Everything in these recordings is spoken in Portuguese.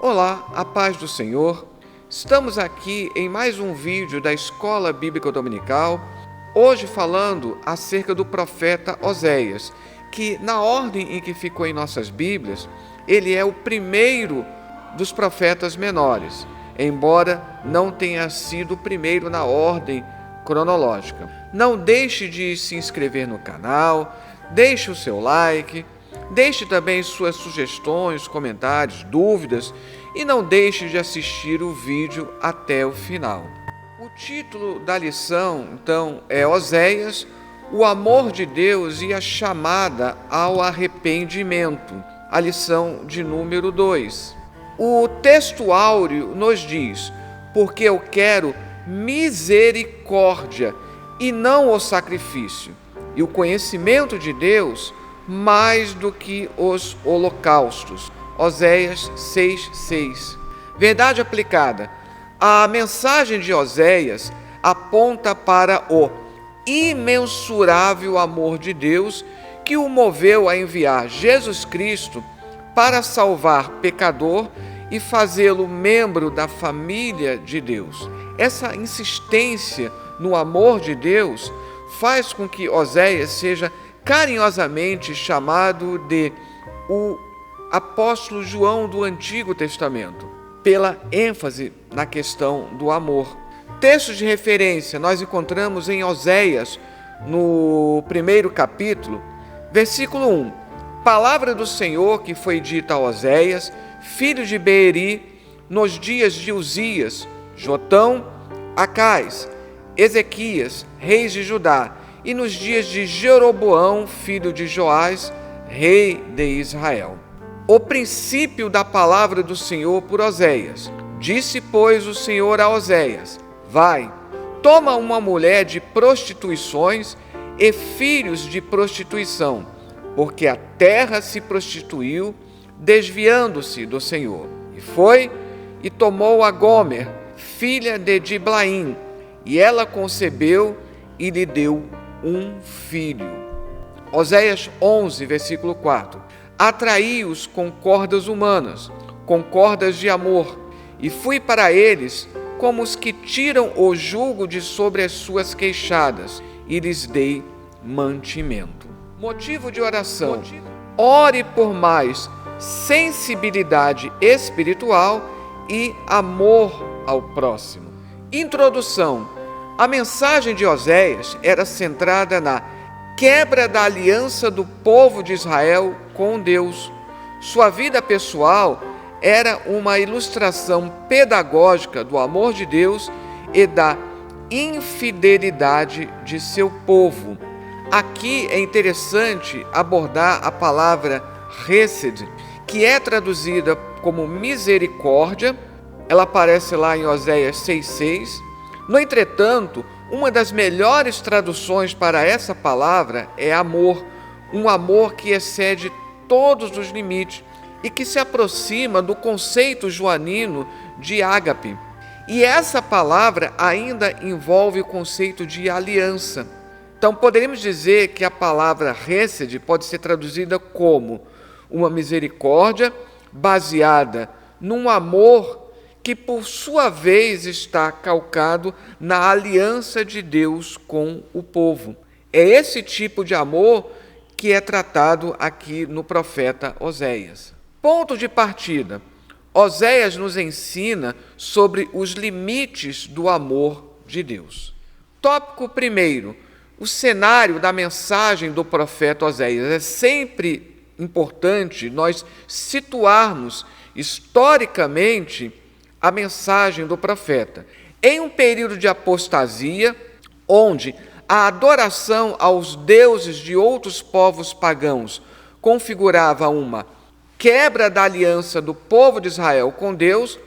Olá, a paz do Senhor. Estamos aqui em mais um vídeo da Escola Bíblica Dominical, hoje falando acerca do profeta Oséias, que na ordem em que ficou em nossas Bíblias, ele é o primeiro dos profetas menores, embora não tenha sido o primeiro na ordem cronológica. Não deixe de se inscrever no canal, deixe o seu like, deixe também suas sugestões, comentários, dúvidas e não deixe de assistir o vídeo até o final. O título da lição, então, é Oséias, o amor de Deus e a chamada ao arrependimento, a lição de número 2. O texto áureo nos diz: porque eu quero misericórdia e não o sacrifício, e o conhecimento de Deus mais do que os holocaustos. Oséias 6:6. Verdade aplicada. A mensagem de Oséias aponta para o imensurável amor de Deus que o moveu a enviar Jesus Cristo para salvar pecador e fazê-lo membro da família de Deus. Essa insistência no amor de Deus faz com que Oséias seja carinhosamente chamado de o apóstolo João do Antigo Testamento, pela ênfase na questão do amor. Textos de referência nós encontramos em Oséias, no primeiro capítulo, versículo 1. Palavra do Senhor que foi dita a Oséias, filho de Beeri, nos dias de Uzias, Jotão, Acais, Ezequias, reis de Judá, e nos dias de Jeroboão, filho de Joás, rei de Israel. O princípio da palavra do Senhor por Oséias. Disse, pois, o Senhor a Oséias: vai, toma uma mulher de prostituições e filhos de prostituição, porque a terra se prostituiu, desviando-se do Senhor. E foi e tomou a Gomer, filha de Diblaim, e ela concebeu e lhe deu um filho. Oséias 11, versículo 4. Atraí-os com cordas humanas, com cordas de amor, e fui para eles como os que tiram o jugo de sobre as suas queixadas, e lhes dei mantimento. Motivo de oração. Ore por mais sensibilidade espiritual e amor ao próximo. Introdução. A mensagem de Oséias era centrada na quebra da aliança do povo de Israel com Deus. Sua vida pessoal era uma ilustração pedagógica do amor de Deus e da infidelidade de seu povo. Aqui é interessante abordar a palavra Hesed, que é traduzida como misericórdia. Ela aparece lá em Oséias 6:6. No entretanto, uma das melhores traduções para essa palavra é amor, um amor que excede todos os limites e que se aproxima do conceito joanino de ágape. E essa palavra ainda envolve o conceito de aliança. Então, poderíamos dizer que a palavra Hesed pode ser traduzida como uma misericórdia baseada num amor que, por sua vez, está calcado na aliança de Deus com o povo. É esse tipo de amor que é tratado aqui no profeta Oséias. Ponto de partida. Oséias nos ensina sobre os limites do amor de Deus. Tópico primeiro. O cenário da mensagem do profeta Oséias. É sempre importante nós situarmos historicamente a mensagem do profeta. Em um período de apostasia, onde a adoração aos deuses de outros povos pagãos configurava uma quebra da aliança do povo de Israel com Deus,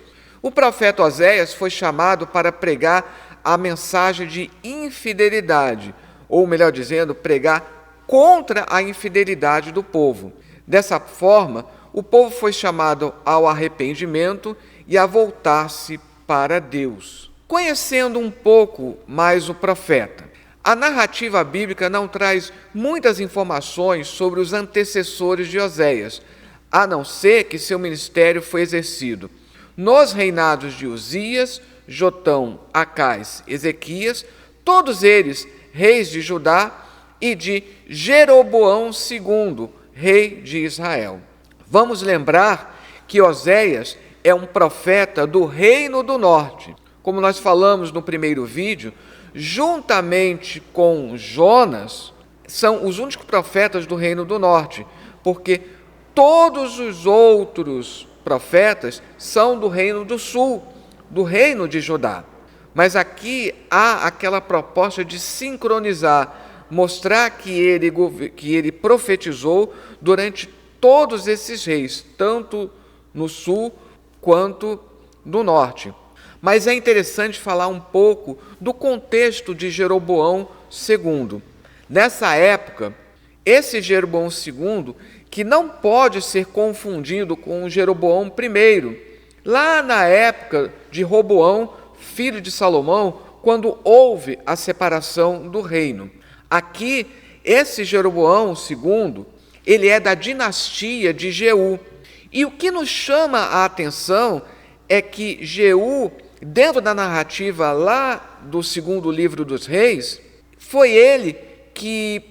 o profeta Oséias foi chamado para pregar a mensagem de infidelidade, ou melhor dizendo, pregar contra a infidelidade do povo. Dessa forma, o povo foi chamado ao arrependimento e a voltar-se para Deus. Conhecendo um pouco mais o profeta, A narrativa bíblica não traz muitas informações sobre os antecessores de Oséias, a não ser que seu ministério foi exercido nos reinados de Uzias, Jotão, Acais, Ezequias, todos eles reis de Judá, e de Jeroboão II, rei de Israel. Vamos lembrar que Oséias é um profeta do Reino do Norte. Como nós falamos no primeiro vídeo, juntamente com Jonas, são os únicos profetas do Reino do Norte, porque todos os outros profetas são do Reino do Sul, do Reino de Judá. Mas aqui há aquela proposta de sincronizar, mostrar que ele profetizou durante todos esses reis, tanto no sul quanto no norte. Mas é interessante falar um pouco do contexto de Jeroboão II. Nessa época, esse Jeroboão II, que não pode ser confundido com Jeroboão I, lá na época de Roboão, filho de Salomão, quando houve a separação do reino. Aqui, esse Jeroboão II, ele é da dinastia de Jeú. E o que nos chama a atenção é que Jeú, dentro da narrativa lá do segundo livro dos reis, foi ele que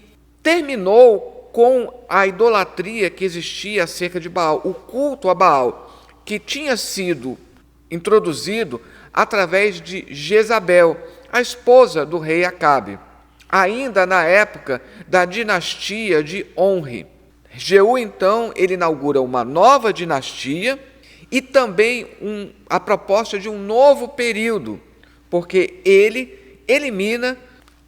terminou com a idolatria que existia acerca de Baal, o culto a Baal, que tinha sido introduzido através de Jezabel, a esposa do rei Acabe, ainda na época da dinastia de Onri. Jeú, então, ele inaugura uma nova dinastia e também a proposta de um novo período, porque ele elimina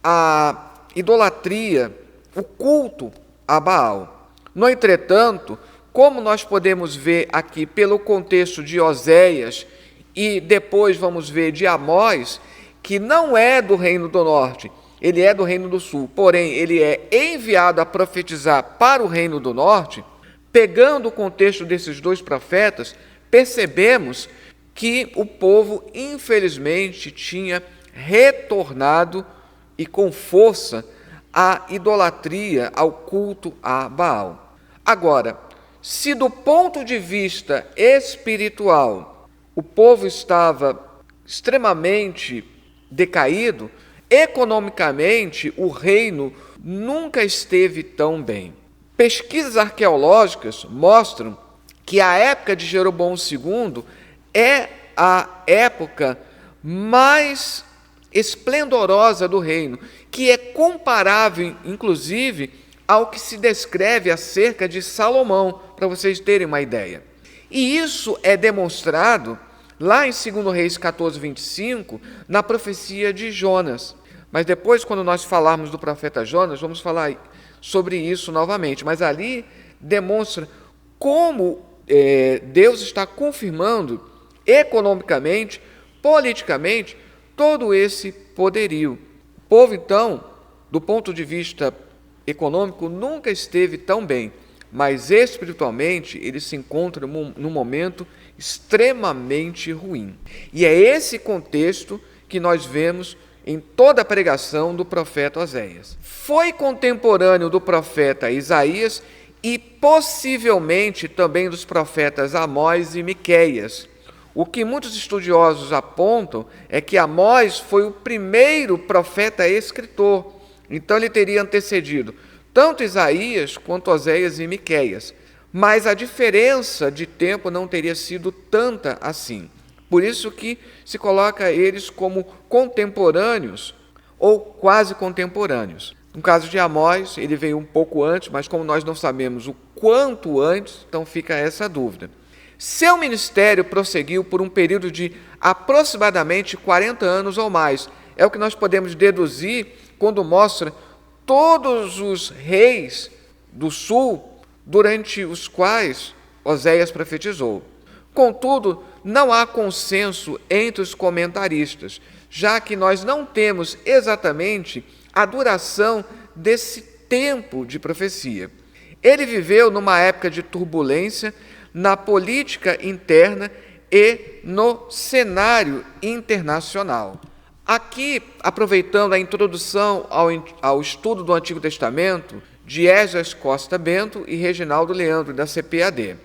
a idolatria, o culto a Baal. No entretanto, como nós podemos ver aqui pelo contexto de Oséias e depois vamos ver de Amós, que não é do Reino do Norte, ele é do Reino do Sul, porém ele é enviado a profetizar para o Reino do Norte, pegando o contexto desses dois profetas, percebemos que o povo, infelizmente, tinha retornado e com força à idolatria, ao culto a Baal. Agora, se do ponto de vista espiritual o povo estava extremamente decaído, economicamente o reino nunca esteve tão bem. Pesquisas arqueológicas mostram que a época de Jeroboão II é a época mais esplendorosa do reino, que é comparável, inclusive, ao que se descreve acerca de Salomão, para vocês terem uma ideia. E isso é demonstrado lá em 2 Reis 14, 25, na profecia de Jonas. Mas depois, quando nós falarmos do profeta Jonas, vamos falar sobre isso novamente. Mas ali demonstra como Deus está confirmando economicamente, politicamente, todo esse poderio. O povo, então, do ponto de vista econômico, nunca esteve tão bem, mas espiritualmente ele se encontra num momento extremamente ruim. E é esse contexto que nós vemos em toda a pregação do profeta Oséias. Foi contemporâneo do profeta Isaías e possivelmente também dos profetas Amós e Miqueias. O que muitos estudiosos apontam é que Amós foi o primeiro profeta escritor, então ele teria antecedido tanto Isaías quanto Oséias e Miqueias, mas a diferença de tempo não teria sido tanta assim. Por isso que se coloca eles como contemporâneos ou quase contemporâneos. No caso de Amós, ele veio um pouco antes, mas como nós não sabemos o quanto antes, então fica essa dúvida. Seu ministério prosseguiu por um período de aproximadamente 40 anos ou mais. É o que nós podemos deduzir quando mostra todos os reis do sul durante os quais Oséias profetizou. Contudo, não há consenso entre os comentaristas, já que nós não temos exatamente a duração desse tempo de profecia. Ele viveu numa época de turbulência na política interna e no cenário internacional. Aqui, aproveitando a introdução ao estudo do Antigo Testamento, de Esdras Costa Bento e Reginaldo Leandro, da CPAD.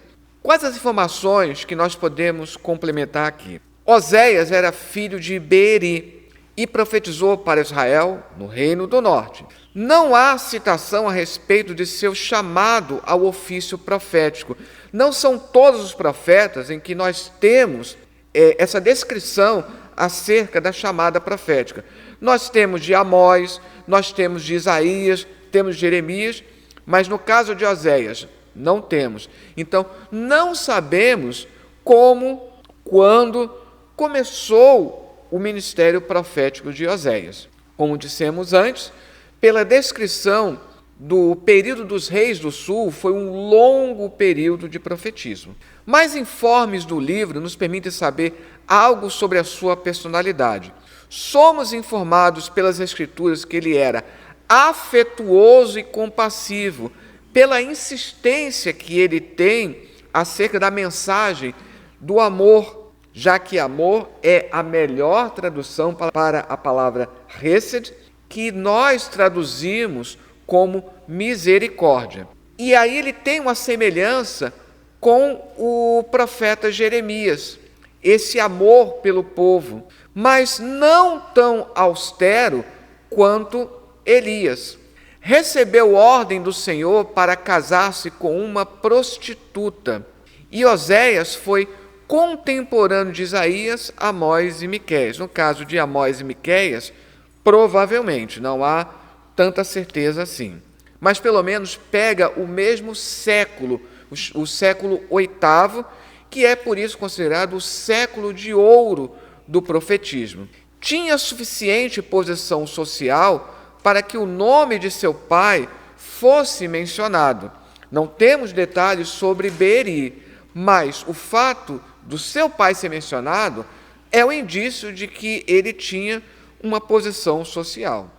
Quais as informações que nós podemos complementar aqui? Oséias era filho de Beeri e profetizou para Israel no Reino do Norte. Não há citação a respeito de seu chamado ao ofício profético. Não são todos os profetas em que nós temos essa descrição acerca da chamada profética. Nós temos de Amós, nós temos de Isaías, temos de Jeremias, mas no caso de Oséias, não temos. Então, não sabemos como, quando começou o ministério profético de Oséias. Como dissemos antes, pela descrição do período dos reis do sul, foi um longo período de profetismo. Mais informes do livro nos permitem saber algo sobre a sua personalidade. Somos informados pelas Escrituras que ele era afetuoso e compassivo, pela insistência que ele tem acerca da mensagem do amor, já que amor é a melhor tradução para a palavra hesed, que nós traduzimos como misericórdia. E aí ele tem uma semelhança com o profeta Jeremias, esse amor pelo povo, mas não tão austero quanto Elias. Recebeu ordem do Senhor para casar-se com uma prostituta. E Oséias foi contemporâneo de Isaías, Amós e Miqueias. No caso de Amós e Miqueias, provavelmente, não há tanta certeza assim. Mas pelo menos pega o mesmo século, o século VIII, que é por isso considerado o século de ouro do profetismo. Tinha suficiente posição social para que o nome de seu pai fosse mencionado. Não temos detalhes sobre Beeri, mas o fato do seu pai ser mencionado é o indício de que ele tinha uma posição social.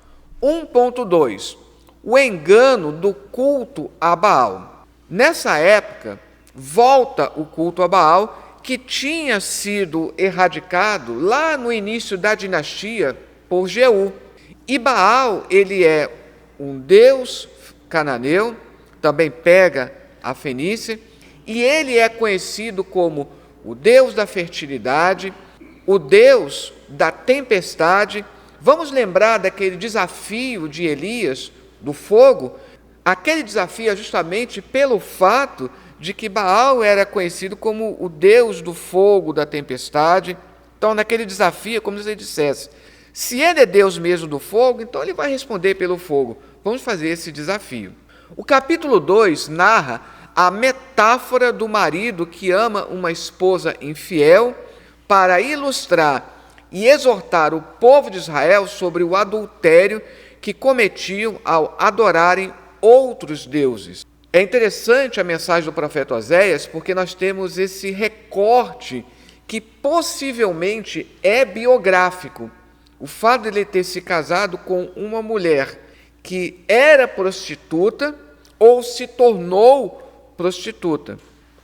1.2. O engano do culto a Baal. Nessa época, volta o culto a Baal, que tinha sido erradicado lá no início da dinastia por Jeú. E Baal, ele é um deus cananeu, também pega a Fenícia, e ele é conhecido como o deus da fertilidade, o deus da tempestade. Vamos lembrar daquele desafio de Elias, do fogo? Aquele desafio é justamente pelo fato de que Baal era conhecido como o deus do fogo, da tempestade. Então, naquele desafio, como se ele dissesse, se ele é Deus mesmo do fogo, então ele vai responder pelo fogo. Vamos fazer esse desafio. O capítulo 2 narra a metáfora do marido que ama uma esposa infiel para ilustrar e exortar o povo de Israel sobre o adultério que cometiam ao adorarem outros deuses. É interessante a mensagem do profeta Oséias porque nós temos esse recorte que possivelmente é biográfico. O fato de ele ter se casado com uma mulher que era prostituta ou se tornou prostituta.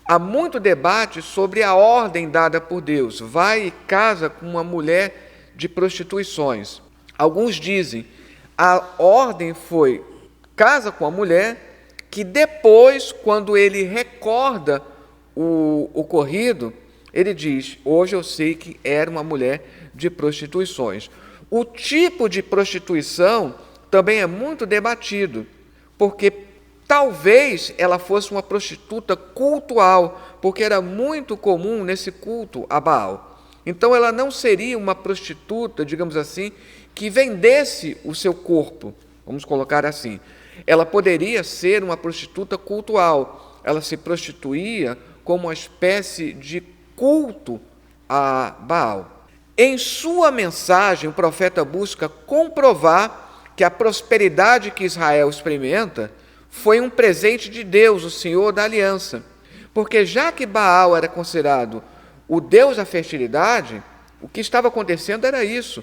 Há muito debate sobre a ordem dada por Deus. Vai e casa com uma mulher de prostituições. Alguns dizem a ordem foi casa com a mulher que depois, quando ele recorda o ocorrido, ele diz, hoje eu sei que era uma mulher de prostituições. O tipo de prostituição também é muito debatido, porque talvez ela fosse uma prostituta cultual, porque era muito comum nesse culto a Baal. Então ela não seria uma prostituta, digamos assim, que vendesse o seu corpo, vamos colocar assim. Ela poderia ser uma prostituta cultual, ela se prostituía como uma espécie de culto a Baal. Em sua mensagem, o profeta busca comprovar que a prosperidade que Israel experimenta foi um presente de Deus, o Senhor da aliança. Porque já que Baal era considerado o deus da fertilidade, o que estava acontecendo era isso.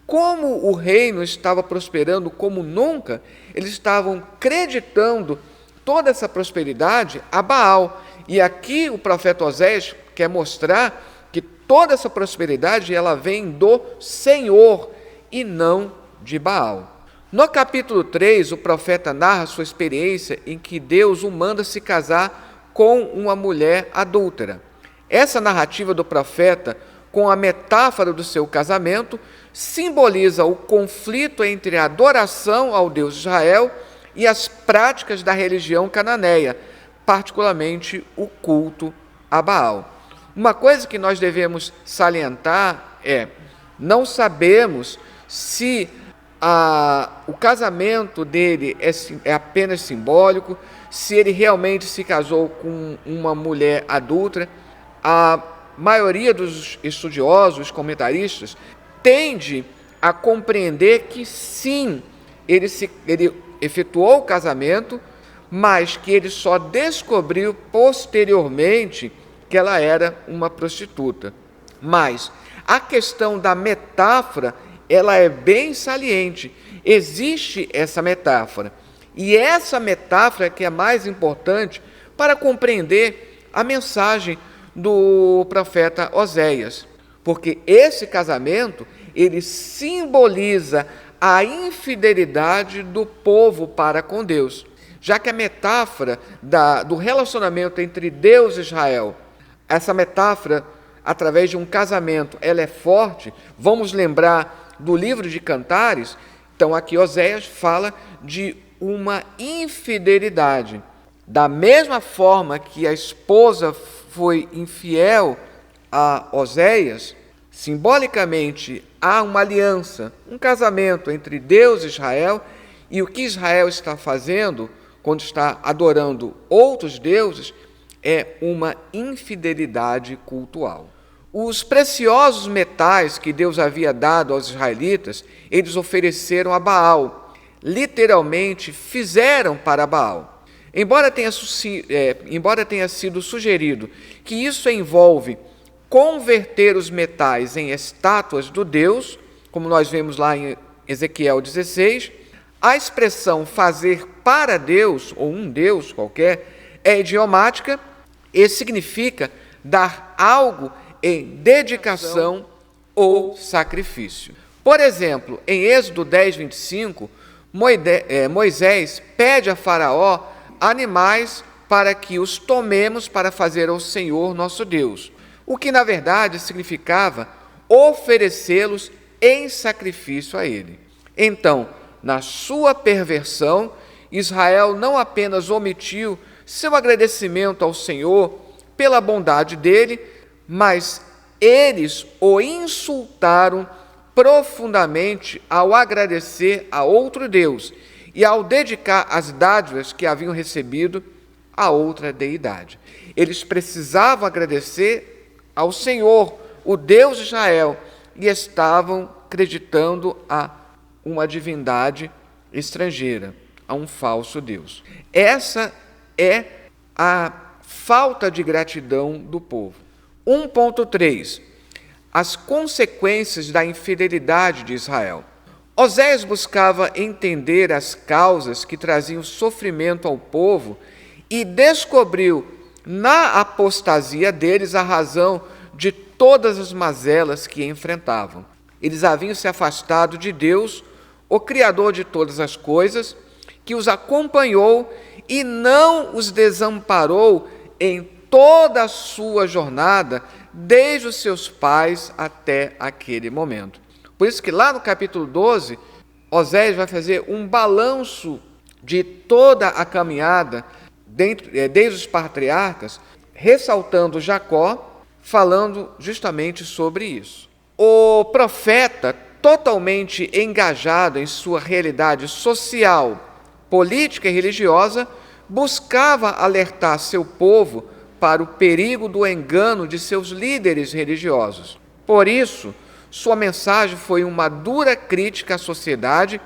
Como o reino estava prosperando como nunca, eles estavam creditando toda essa prosperidade a Baal. E aqui o profeta Oséias quer mostrar que toda essa prosperidade ela vem do Senhor e não de Baal. No capítulo 3, o profeta narra sua experiência em que Deus o manda se casar com uma mulher adúltera. Essa narrativa do profeta, com a metáfora do seu casamento, simboliza o conflito entre a adoração ao Deus de Israel e as práticas da religião cananeia, particularmente o culto a Baal. Uma coisa que nós devemos salientar é: não sabemos se o casamento dele é apenas simbólico, se ele realmente se casou com uma mulher adúltera. A maioria dos estudiosos, comentaristas, tende a compreender que sim, ele efetuou o casamento, mas que ele só descobriu posteriormente que ela era uma prostituta. Mas a questão da metáfora, ela é bem saliente. Existe essa metáfora. E essa metáfora que é mais importante para compreender a mensagem do profeta Oséias. Porque esse casamento, ele simboliza a infidelidade do povo para com Deus. Já que a metáfora do relacionamento entre Deus e Israel, essa metáfora, através de um casamento, ela é forte. Vamos lembrar do livro de Cantares. Então aqui Oséias fala de uma infidelidade. Da mesma forma que a esposa foi infiel a Oséias, simbolicamente há uma aliança, um casamento entre Deus e Israel, e o que Israel está fazendo quando está adorando outros deuses é uma infidelidade cultual. Os preciosos metais que Deus havia dado aos israelitas, eles ofereceram a Baal, literalmente fizeram para Baal. Embora tenha sido sugerido que isso envolve converter os metais em estátuas do Deus, como nós vemos lá em Ezequiel 16, a expressão fazer para Deus, ou um Deus qualquer, é idiomática e significa dar algo em dedicação ou sacrifício. Por exemplo, em Êxodo 10, 25, Moisés pede a Faraó animais para que os tomemos para fazer ao Senhor nosso Deus, o que na verdade significava oferecê-los em sacrifício a ele. Então, na sua perversão, Israel não apenas omitiu seu agradecimento ao Senhor pela bondade dele, mas eles o insultaram profundamente ao agradecer a outro Deus e ao dedicar as dádivas que haviam recebido a outra deidade. Eles precisavam agradecer ao Senhor, o Deus de Israel, e estavam acreditando a uma divindade estrangeira, a um falso Deus. Essa é a falta de gratidão do povo. 1.3. As consequências da infidelidade de Israel. Oséias buscava entender as causas que traziam sofrimento ao povo e descobriu na apostasia deles a razão de todas as mazelas que enfrentavam. Eles haviam se afastado de Deus, o Criador de todas as coisas, que os acompanhou e não os desamparou em toda a sua jornada, desde os seus pais até aquele momento. Por isso que lá no capítulo 12, Oséias vai fazer um balanço de toda a caminhada, desde os patriarcas, ressaltando Jacó, falando justamente sobre isso. O profeta, totalmente engajado em sua realidade social, política e religiosa, buscava alertar seu povo para o perigo do engano de seus líderes religiosos. Por isso, sua mensagem foi uma dura crítica à sociedade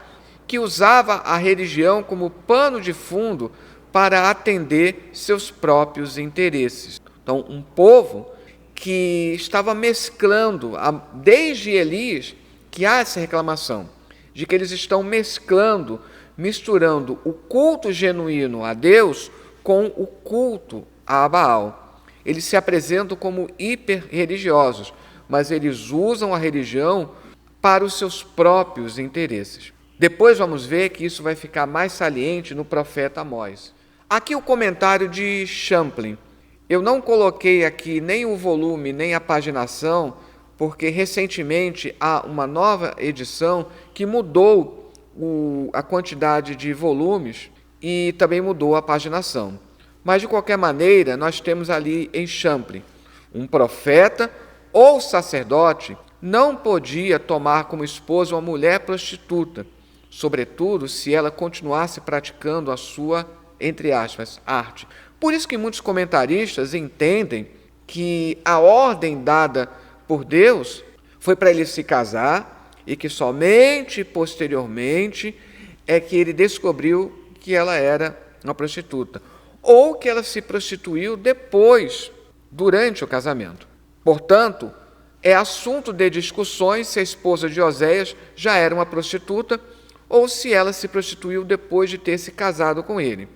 que usava a religião como pano de fundo para atender seus próprios interesses. Então, um povo que estava mesclando, desde Elias, que há essa reclamação, de que eles estão misturando o culto genuíno a Deus com o culto a Baal. Eles se apresentam como hiper-religiosos, mas eles usam a religião para os seus próprios interesses. Depois vamos ver que isso vai ficar mais saliente no profeta Amós. Aqui o comentário de Champlin. Eu não coloquei aqui nem o volume, nem a paginação, porque recentemente há uma nova edição que mudou a quantidade de volumes e também mudou a paginação. Mas, de qualquer maneira, nós temos ali em Champlin, um profeta ou sacerdote não podia tomar como esposa uma mulher prostituta, sobretudo se ela continuasse praticando a sua, entre aspas, arte. Por isso que muitos comentaristas entendem que a ordem dada por Deus foi para ele se casar e que somente posteriormente é que ele descobriu que ela era uma prostituta, ou que ela se prostituiu depois, durante o casamento. Portanto, é assunto de discussões se a esposa de Oséias já era uma prostituta ou se ela se prostituiu depois de ter se casado com ele.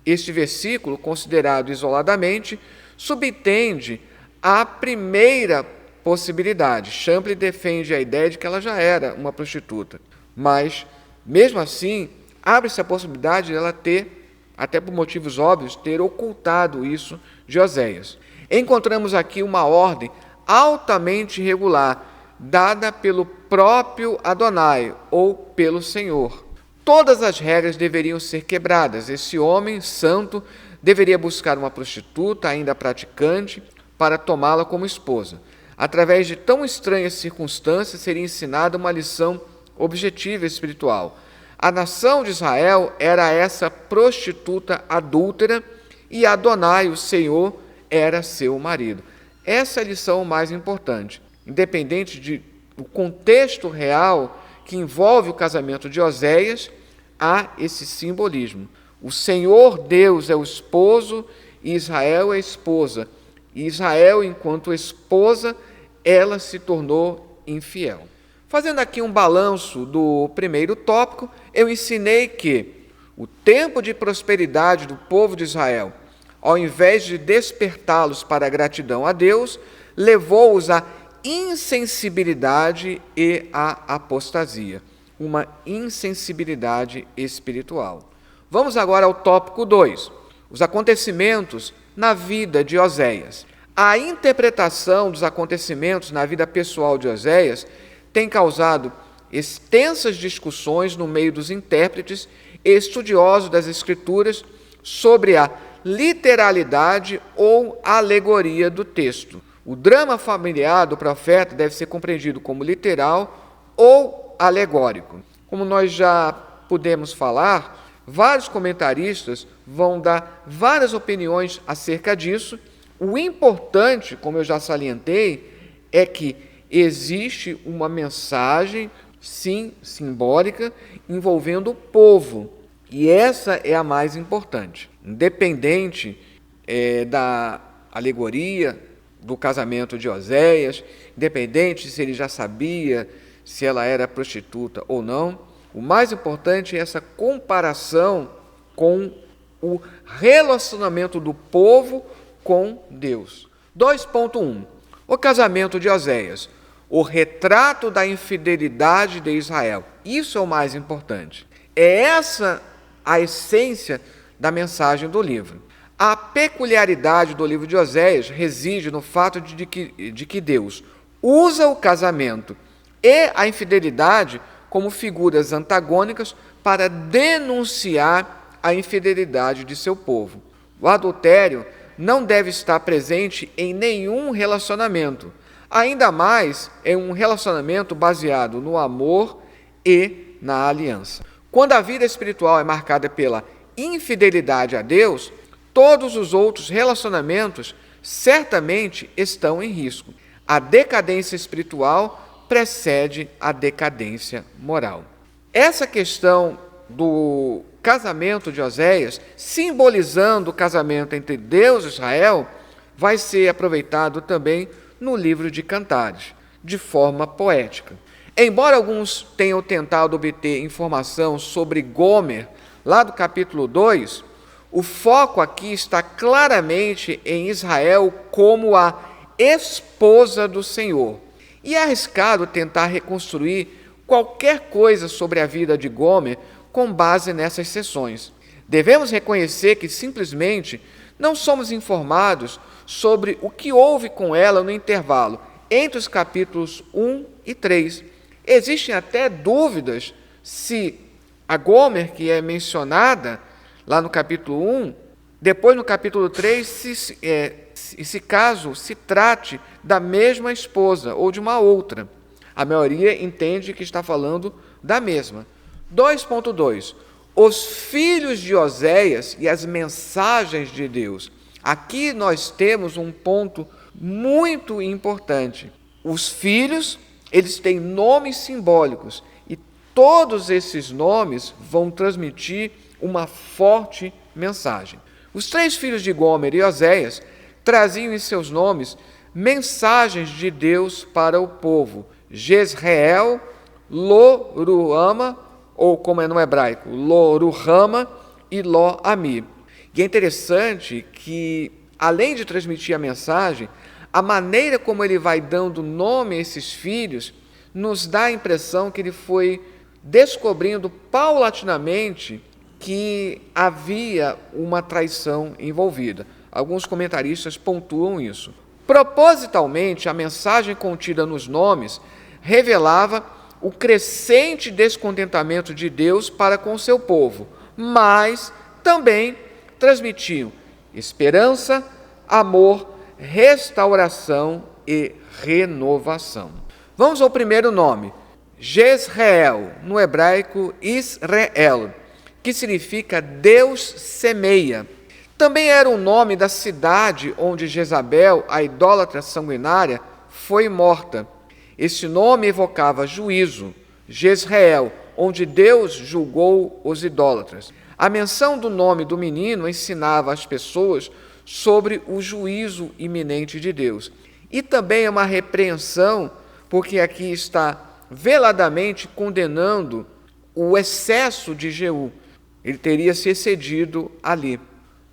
Este versículo, considerado isoladamente, subtende a primeira possibilidade. Champlin defende a ideia de que ela já era uma prostituta, mas, mesmo assim, abre-se a possibilidade de ela ter, até por motivos óbvios, ter ocultado isso de Oséias. Encontramos aqui uma ordem altamente regular, dada pelo próprio Adonai, ou pelo Senhor. Todas as regras deveriam ser quebradas. Esse homem santo deveria buscar uma prostituta, ainda praticante, para tomá-la como esposa. Através de tão estranhas circunstâncias, seria ensinada uma lição objetiva espiritual. A nação de Israel era essa prostituta adúltera e Adonai, o Senhor, era seu marido. Essa é a lição mais importante. Independente do contexto real que envolve o casamento de Oséias, há esse simbolismo. O Senhor Deus é o esposo e Israel é a esposa. E Israel, enquanto esposa, ela se tornou infiel. Fazendo aqui um balanço do primeiro tópico, eu ensinei que o tempo de prosperidade do povo de Israel, ao invés de despertá-los para a gratidão a Deus, levou-os à insensibilidade e à apostasia, uma insensibilidade espiritual. Vamos agora ao tópico 2, os acontecimentos na vida de Oséias. A interpretação dos acontecimentos na vida pessoal de Oséias tem causado extensas discussões no meio dos intérpretes e estudiosos das Escrituras sobre a literalidade ou alegoria do texto. O drama familiar do profeta deve ser compreendido como literal ou alegórico. Como nós já pudemos falar, vários comentaristas vão dar várias opiniões acerca disso. O importante, como eu já salientei, é que existe uma mensagem, sim, simbólica, envolvendo o povo. E essa é a mais importante. Independente da alegoria do casamento de Oséias, independente se ele já sabia se ela era prostituta ou não, o mais importante é essa comparação com o relacionamento do povo com Deus. 2.1. O casamento de Oséias, o retrato da infidelidade de Israel. Isso é o mais importante. É essa a essência da mensagem do livro. A peculiaridade do livro de Oséias reside no fato de que Deus usa o casamento e a infidelidade como figuras antagônicas para denunciar a infidelidade de seu povo. O adultério não deve estar presente em nenhum relacionamento, ainda mais em um relacionamento baseado no amor e na aliança. Quando a vida espiritual é marcada pela infidelidade a Deus, todos os outros relacionamentos certamente estão em risco. A decadência espiritual precede a decadência moral. Essa questão do casamento de Oséias, simbolizando o casamento entre Deus e Israel, vai ser aproveitado também no livro de Cantares, de forma poética. Embora alguns tenham tentado obter informação sobre Gomer, lá do capítulo 2, o foco aqui está claramente em Israel como a esposa do Senhor. E é arriscado tentar reconstruir qualquer coisa sobre a vida de Gomer com base nessas sessões. Devemos reconhecer que simplesmente não somos informados sobre o que houve com ela no intervalo entre os capítulos 1 e 3. Existem até dúvidas se a Gomer, que é mencionada lá no capítulo 1, depois no capítulo 3, se caso se trate da mesma esposa ou de uma outra. A maioria entende que está falando da mesma. 2.2. Os filhos de Oséias e as mensagens de Deus. Aqui nós temos um ponto muito importante. Os filhos, eles têm nomes simbólicos e todos esses nomes vão transmitir uma forte mensagem. Os 3 filhos de Gomer e Oséias traziam em seus nomes mensagens de Deus para o povo. Jezreel, Lo-Ruhama, ou como é no hebraico, Lo-Ruhama e Lo-Ami. E é interessante que, além de transmitir a mensagem, a maneira como ele vai dando nome a esses filhos nos dá a impressão que ele foi descobrindo paulatinamente que havia uma traição envolvida. Alguns comentaristas pontuam isso. Propositalmente, a mensagem contida nos nomes revelava o crescente descontentamento de Deus para com seu povo, mas também transmitiam esperança, amor, restauração e renovação. Vamos ao primeiro nome, Jezreel, no hebraico Israel, que significa Deus semeia. Também era o nome da cidade onde Jezabel, a idólatra sanguinária, foi morta. Esse nome evocava juízo, Jezreel, onde Deus julgou os idólatras. A menção do nome do menino ensinava as pessoas sobre o juízo iminente de Deus. E também é uma repreensão, porque aqui está veladamente condenando o excesso de Jeú. Ele teria se excedido ali.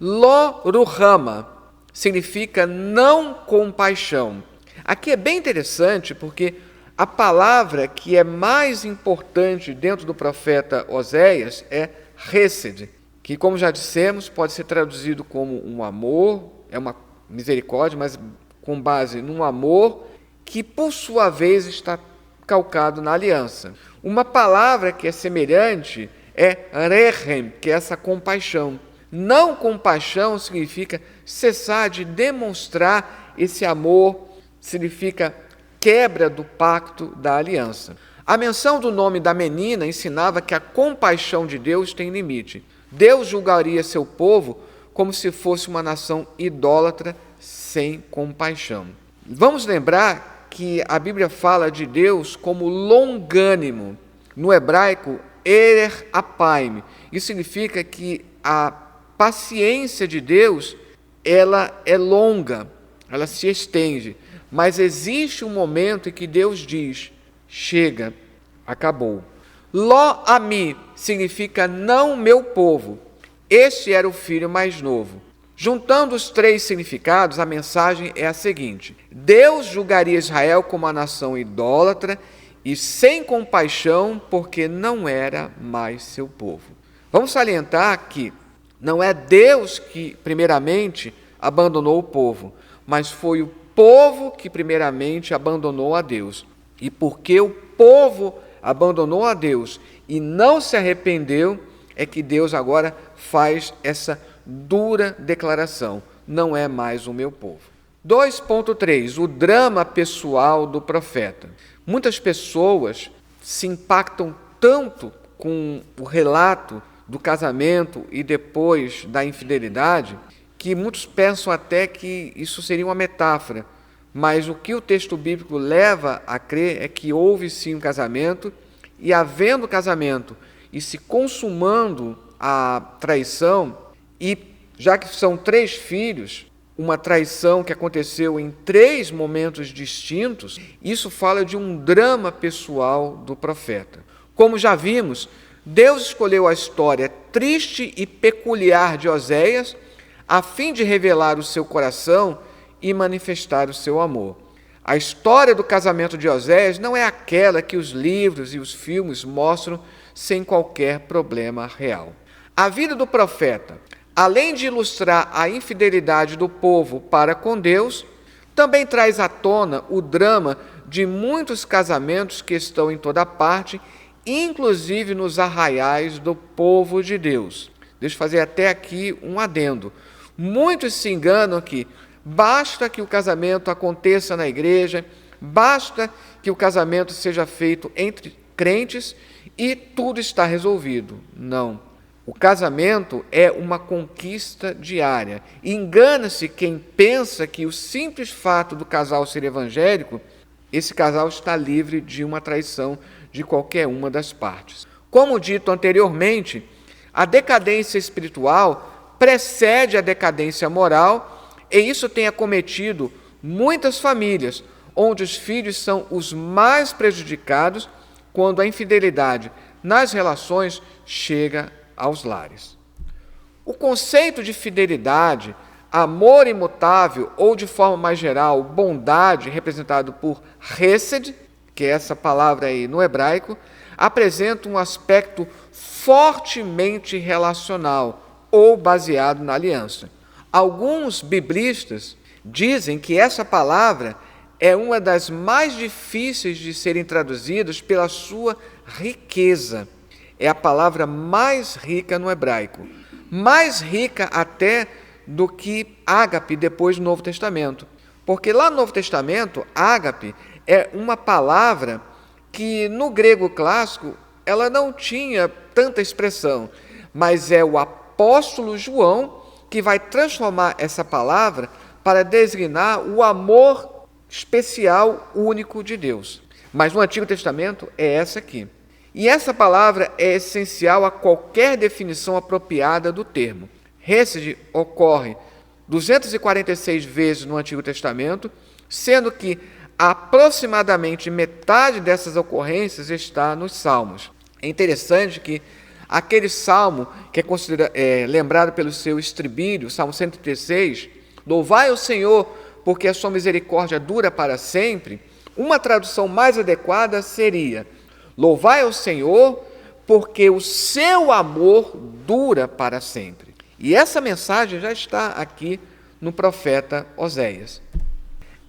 Lo-Ruhama significa não compaixão. Aqui é bem interessante porque a palavra que é mais importante dentro do profeta Oséias é Hesed, que, como já dissemos, pode ser traduzido como um amor, é uma misericórdia, mas com base num amor que, por sua vez, está calcado na aliança. Uma palavra que é semelhante é Rehem, que é essa compaixão. Não compaixão significa cessar de demonstrar esse amor, significa quebra do pacto da aliança. A menção do nome da menina ensinava que a compaixão de Deus tem limite. Deus julgaria seu povo como se fosse uma nação idólatra sem compaixão. Vamos lembrar que a Bíblia fala de Deus como longânimo. No hebraico, Erer Apaim. Isso significa que a paciência de Deus, ela é longa, ela se estende. Mas existe um momento em que Deus diz, chega, acabou. Lo-Ami significa não meu povo. Este era o filho mais novo. Juntando os 3 significados, a mensagem é a seguinte: Deus julgaria Israel como uma nação idólatra e sem compaixão, porque não era mais seu povo. Vamos salientar que não é Deus que, primeiramente, abandonou o povo, mas foi o povo que primeiramente abandonou a Deus. E porque o povo abandonou a Deus e não se arrependeu, é que Deus agora faz essa dura declaração: não é mais o meu povo. 2.3. O drama pessoal do profeta. Muitas pessoas se impactam tanto com o relato do casamento e depois da infidelidade, que muitos pensam até que isso seria uma metáfora, mas o que o texto bíblico leva a crer é que houve sim um casamento, e havendo casamento e se consumando a traição, e já que são 3 filhos, uma traição que aconteceu em 3 momentos distintos, isso fala de um drama pessoal do profeta. Como já vimos, Deus escolheu a história triste e peculiar de Oséias a fim de revelar o seu coração e manifestar o seu amor. A história do casamento de Oséias não é aquela que os livros e os filmes mostram sem qualquer problema real. A vida do profeta, além de ilustrar a infidelidade do povo para com Deus, também traz à tona o drama de muitos casamentos que estão em toda parte, inclusive nos arraiais do povo de Deus. Deixa eu fazer até aqui um adendo. Muitos se enganam que basta que o casamento aconteça na igreja, basta que o casamento seja feito entre crentes e tudo está resolvido. Não. O casamento é uma conquista diária. Engana-se quem pensa que o simples fato do casal ser evangélico, esse casal está livre de uma traição de qualquer uma das partes. Como dito anteriormente, a decadência espiritual precede a decadência moral, e isso tem acometido muitas famílias, onde os filhos são os mais prejudicados quando a infidelidade nas relações chega aos lares. O conceito de fidelidade, amor imutável ou, de forma mais geral, bondade, representado por Hesed, que é essa palavra aí no hebraico, apresenta um aspecto fortemente relacional ou baseado na aliança. Alguns biblistas dizem que essa palavra é uma das mais difíceis de serem traduzidas pela sua riqueza. É a palavra mais rica no hebraico, mais rica até do que ágape depois do Novo Testamento. Porque lá no Novo Testamento, ágape é uma palavra que no grego clássico ela não tinha tanta expressão, mas é o apóstolo João que vai transformar essa palavra para designar o amor especial, único de Deus. Mas no Antigo Testamento é essa aqui. E essa palavra é essencial a qualquer definição apropriada do termo. Hesed ocorre 246 vezes no Antigo Testamento, sendo que aproximadamente metade dessas ocorrências está nos Salmos. É interessante que aquele salmo que é lembrado pelo seu estribilho, Salmo 136, louvai o Senhor, porque a sua misericórdia dura para sempre, uma tradução mais adequada seria: louvai ao Senhor, porque o seu amor dura para sempre. E essa mensagem já está aqui no profeta Oséias.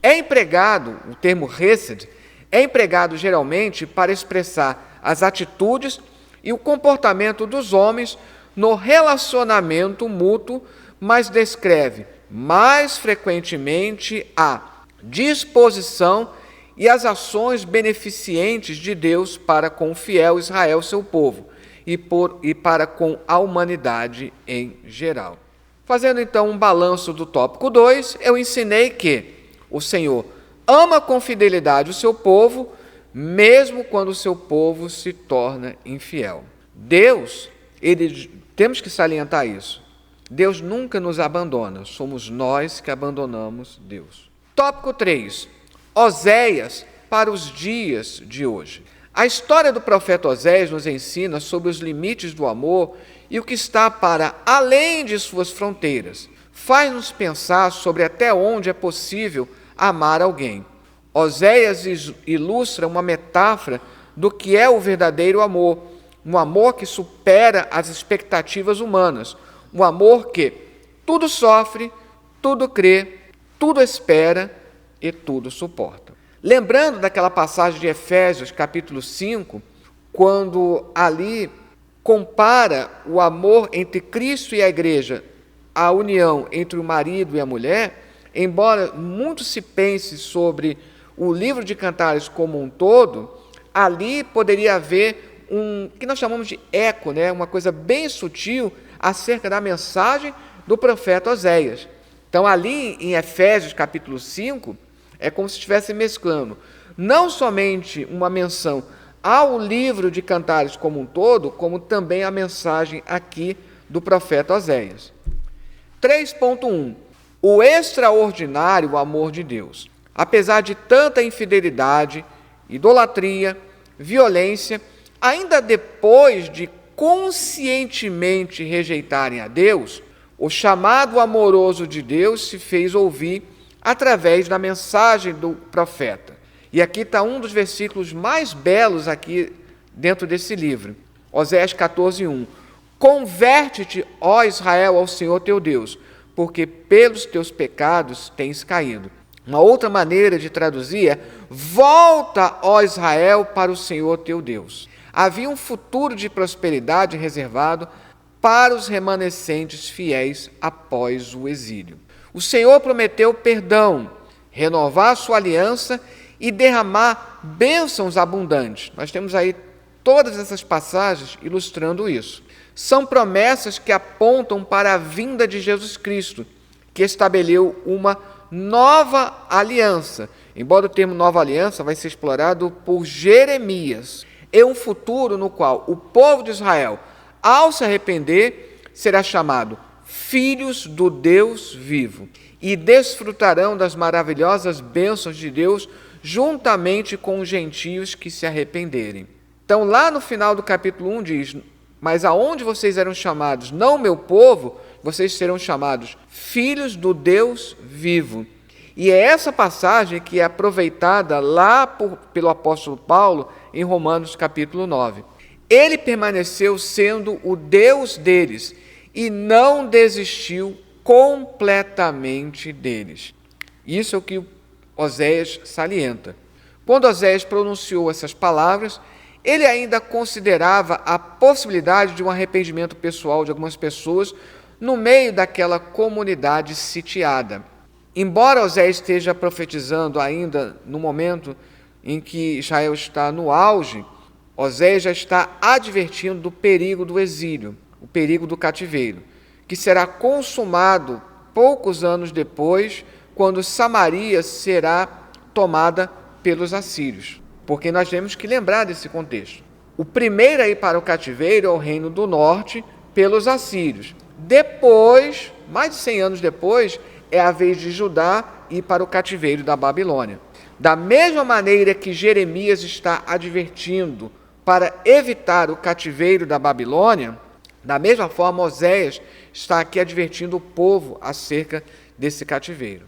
O termo Hesed, é empregado geralmente para expressar as atitudes e o comportamento dos homens no relacionamento mútuo, mas descreve mais frequentemente a disposição e as ações beneficentes de Deus para com o fiel Israel, seu povo, e para com a humanidade em geral. Fazendo então um balanço do tópico 2, eu ensinei que o Senhor ama com fidelidade o seu povo, mesmo quando o seu povo se torna infiel. Deus, temos que salientar isso, Deus nunca nos abandona, somos nós que abandonamos Deus. Tópico 3, Oséias para os dias de hoje. A história do profeta Oséias nos ensina sobre os limites do amor e o que está para além de suas fronteiras. Faz-nos pensar sobre até onde é possível amar alguém. Oséias ilustra uma metáfora do que é o verdadeiro amor, um amor que supera as expectativas humanas, um amor que tudo sofre, tudo crê, tudo espera e tudo suporta. Lembrando daquela passagem de Efésios, capítulo 5, quando ali compara o amor entre Cristo e a igreja, a união entre o marido e a mulher, embora muito se pense sobre o livro de Cantares como um todo, ali poderia haver que nós chamamos de eco, uma coisa bem sutil acerca da mensagem do profeta Oséias. Então, ali em Efésios, capítulo 5, é como se estivesse mesclando não somente uma menção ao livro de Cantares como um todo, como também a mensagem aqui do profeta Oséias. 3.1. O extraordinário amor de Deus. Apesar de tanta infidelidade, idolatria, violência, ainda depois de conscientemente rejeitarem a Deus, o chamado amoroso de Deus se fez ouvir através da mensagem do profeta. E aqui está um dos versículos mais belos aqui dentro desse livro. Oséias 14:1. Converte-te, ó Israel, ao Senhor teu Deus, porque pelos teus pecados tens caído. Uma outra maneira de traduzir é: volta, ó Israel, para o Senhor teu Deus. Havia um futuro de prosperidade reservado para os remanescentes fiéis após o exílio. O Senhor prometeu perdão, renovar a sua aliança e derramar bênçãos abundantes. Nós temos aí todas essas passagens ilustrando isso. São promessas que apontam para a vinda de Jesus Cristo, que estabeleceu uma nova aliança. Embora o termo nova aliança vai ser explorado por Jeremias. É um futuro no qual o povo de Israel, ao se arrepender, será chamado filhos do Deus vivo e desfrutarão das maravilhosas bênçãos de Deus juntamente com os gentios que se arrependerem. Então, lá no final do capítulo 1 diz: mas aonde vocês eram chamados não meu povo, vocês serão chamados filhos do Deus vivo. E é essa passagem que é aproveitada lá pelo apóstolo Paulo em Romanos capítulo 9. Ele permaneceu sendo o Deus deles e não desistiu completamente deles. Isso é o que Oséias salienta. Quando Oséias pronunciou essas palavras, ele ainda considerava a possibilidade de um arrependimento pessoal de algumas pessoas no meio daquela comunidade sitiada. Embora Oséias esteja profetizando ainda no momento em que Israel está no auge, Oséias já está advertindo do perigo do exílio, o perigo do cativeiro, que será consumado poucos anos depois, quando Samaria será tomada pelos assírios. Porque nós temos que lembrar desse contexto. O primeiro a ir para o cativeiro é o reino do norte, pelos assírios. Depois, mais de 100 anos depois, é a vez de Judá ir para o cativeiro da Babilônia. Da mesma maneira que Jeremias está advertindo para evitar o cativeiro da Babilônia, da mesma forma Oséias está aqui advertindo o povo acerca desse cativeiro.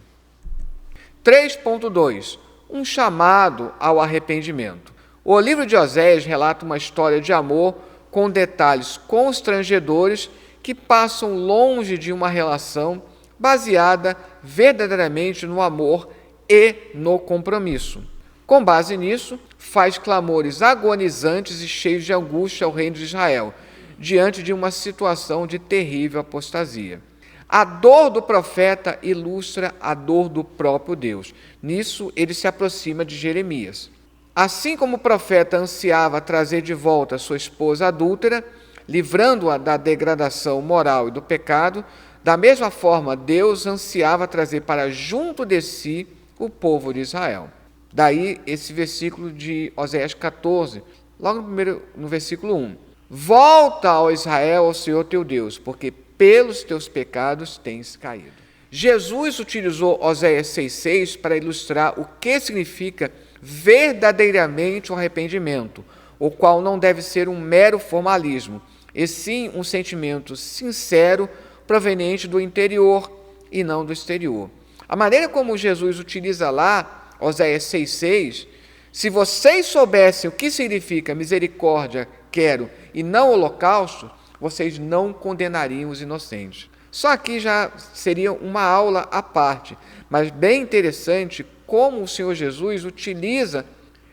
3.2. Um chamado ao arrependimento. O livro de Oséias relata uma história de amor com detalhes constrangedores que passam longe de uma relação baseada verdadeiramente no amor e no compromisso. Com base nisso, faz clamores agonizantes e cheios de angústia ao reino de Israel, diante de uma situação de terrível apostasia. A dor do profeta ilustra a dor do próprio Deus. Nisso, ele se aproxima de Jeremias. Assim como o profeta ansiava trazer de volta sua esposa adúltera, livrando-a da degradação moral e do pecado, da mesma forma, Deus ansiava trazer para junto de si o povo de Israel. Daí esse versículo de Oséias 14, logo no versículo 1. Volta, ó Israel, ao Senhor teu Deus, porque pelos teus pecados tens caído. Jesus utilizou Oséias 6,6 para ilustrar o que significa verdadeiramente o arrependimento, o qual não deve ser um mero formalismo, e sim um sentimento sincero proveniente do interior e não do exterior. A maneira como Jesus utiliza lá, Oséias 6,6, se vocês soubessem o que significa misericórdia, quero, e não holocausto, vocês não condenariam os inocentes. Só aqui já seria uma aula à parte, mas bem interessante como o Senhor Jesus utiliza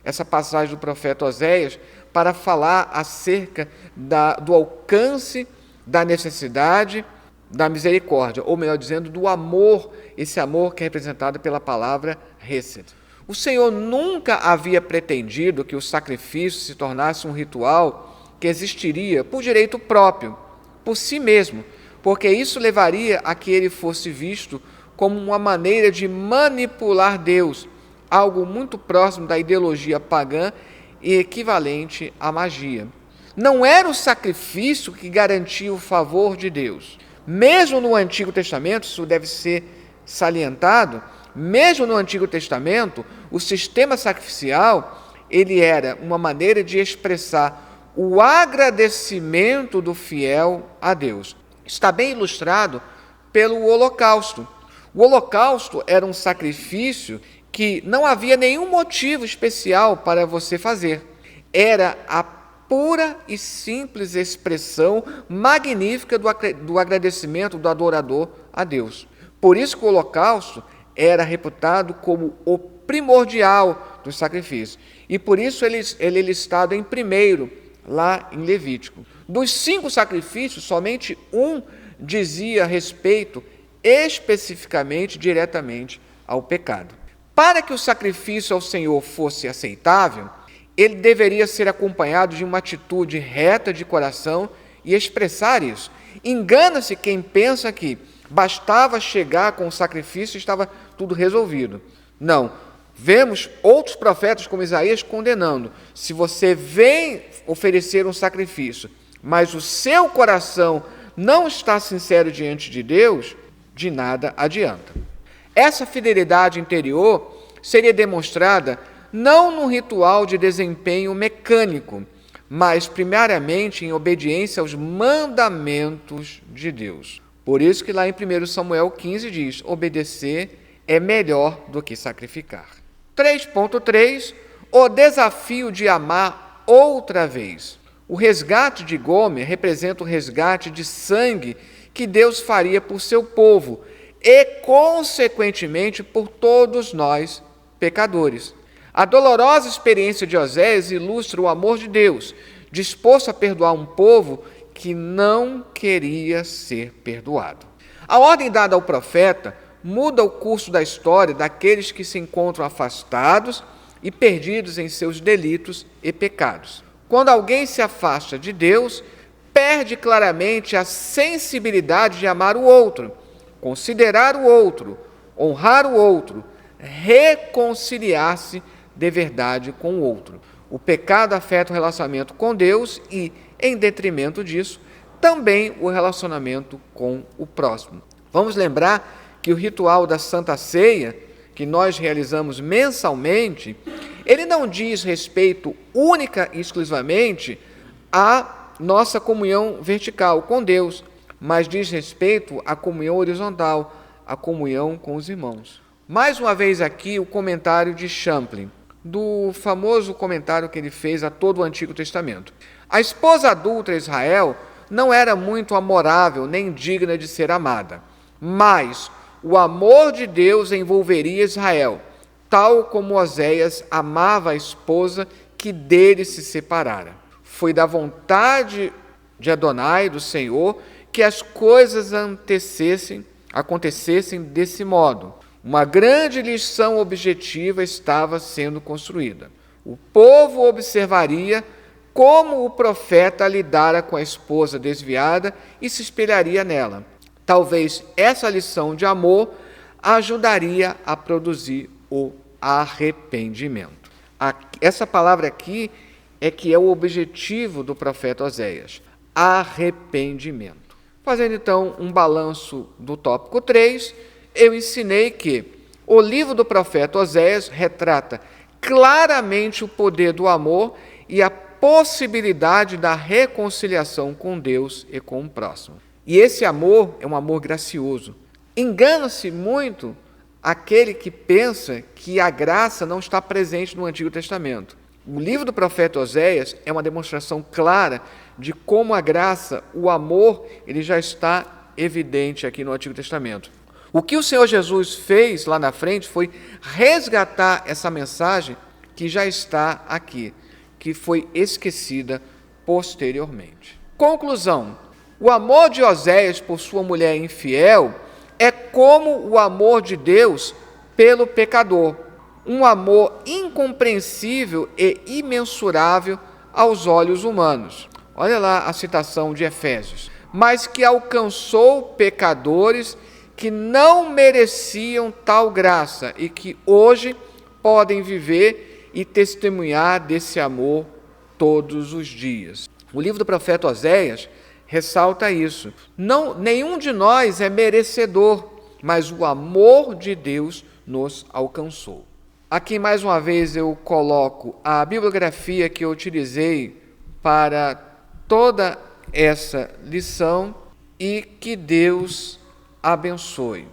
essa passagem do profeta Oséias para falar acerca do alcance da necessidade da misericórdia, ou melhor dizendo, do amor, esse amor que é representado pela palavra Hesed. O Senhor nunca havia pretendido que o sacrifício se tornasse um ritual que existiria por direito próprio, por si mesmo, porque isso levaria a que ele fosse visto como uma maneira de manipular Deus, algo muito próximo da ideologia pagã e equivalente à magia. Não era o sacrifício que garantia o favor de Deus. Mesmo no Antigo Testamento, isso deve ser salientado, mesmo no Antigo Testamento, o sistema sacrificial, ele era uma maneira de expressar o agradecimento do fiel a Deus. Está bem ilustrado pelo Holocausto. O holocausto era um sacrifício que não havia nenhum motivo especial para você fazer. Era a pura e simples expressão magnífica do agradecimento do adorador a Deus. Por isso que o holocausto era reputado como o primordial dos sacrifícios. E por isso ele é listado em primeiro, lá em Levítico. Dos 5 sacrifícios, somente um dizia respeito especificamente, diretamente ao pecado. Para que o sacrifício ao Senhor fosse aceitável, ele deveria ser acompanhado de uma atitude reta de coração e expressar isso. Engana-se quem pensa que bastava chegar com o sacrifício e estava tudo resolvido. Não. Vemos outros profetas como Isaías condenando. Se você vem oferecer um sacrifício, mas o seu coração não está sincero diante de Deus, de nada adianta. Essa fidelidade interior seria demonstrada não num ritual de desempenho mecânico, mas primariamente em obediência aos mandamentos de Deus. Por isso que lá em 1 Samuel 15 diz, obedecer é melhor do que sacrificar. 3.3, o desafio de amar outra vez. O resgate de Gomer representa o resgate de sangue que Deus faria por seu povo e, consequentemente, por todos nós, pecadores. A dolorosa experiência de Oséias ilustra o amor de Deus, disposto a perdoar um povo que não queria ser perdoado. A ordem dada ao profeta muda o curso da história daqueles que se encontram afastados e perdidos em seus delitos e pecados. Quando alguém se afasta de Deus, perde claramente a sensibilidade de amar o outro, considerar o outro, honrar o outro, reconciliar-se de verdade com o outro. O pecado afeta o relacionamento com Deus e, em detrimento disso, também o relacionamento com o próximo. Vamos lembrar que o ritual da Santa Ceia, que nós realizamos mensalmente, ele não diz respeito única e exclusivamente à nossa comunhão vertical com Deus, mas diz respeito à comunhão horizontal, à comunhão com os irmãos. Mais uma vez aqui o comentário de Champlin, do famoso comentário que ele fez a todo o Antigo Testamento. A esposa adulta Israel não era muito amorável nem digna de ser amada, mas o amor de Deus envolveria Israel, tal como Oséias amava a esposa que dele se separara. Foi da vontade de Adonai, do Senhor, que as coisas acontecessem desse modo. Uma grande lição objetiva estava sendo construída. O povo observaria como o profeta lidara com a esposa desviada e se espelharia nela. Talvez essa lição de amor ajudaria a produzir o arrependimento. Essa palavra aqui é que é o objetivo do profeta Oséias, arrependimento. Fazendo então um balanço do tópico 3, eu ensinei que o livro do profeta Oséias retrata claramente o poder do amor e a possibilidade da reconciliação com Deus e com o próximo. E esse amor é um amor gracioso. Engana-se muito aquele que pensa que a graça não está presente no Antigo Testamento. O livro do profeta Oséias é uma demonstração clara de como a graça, o amor, ele já está evidente aqui no Antigo Testamento. O que o Senhor Jesus fez lá na frente foi resgatar essa mensagem que já está aqui, que foi esquecida posteriormente. Conclusão: o amor de Oséias por sua mulher infiel é como o amor de Deus pelo pecador, um amor incompreensível e imensurável aos olhos humanos. Olha lá a citação de Efésios. Mas que alcançou pecadores que não mereciam tal graça e que hoje podem viver e testemunhar desse amor todos os dias. O livro do profeta Oséias ressalta isso. Nenhum de nós é merecedor, mas o amor de Deus nos alcançou. Aqui mais uma vez eu coloco a bibliografia que eu utilizei para toda essa lição e que Deus abençoe.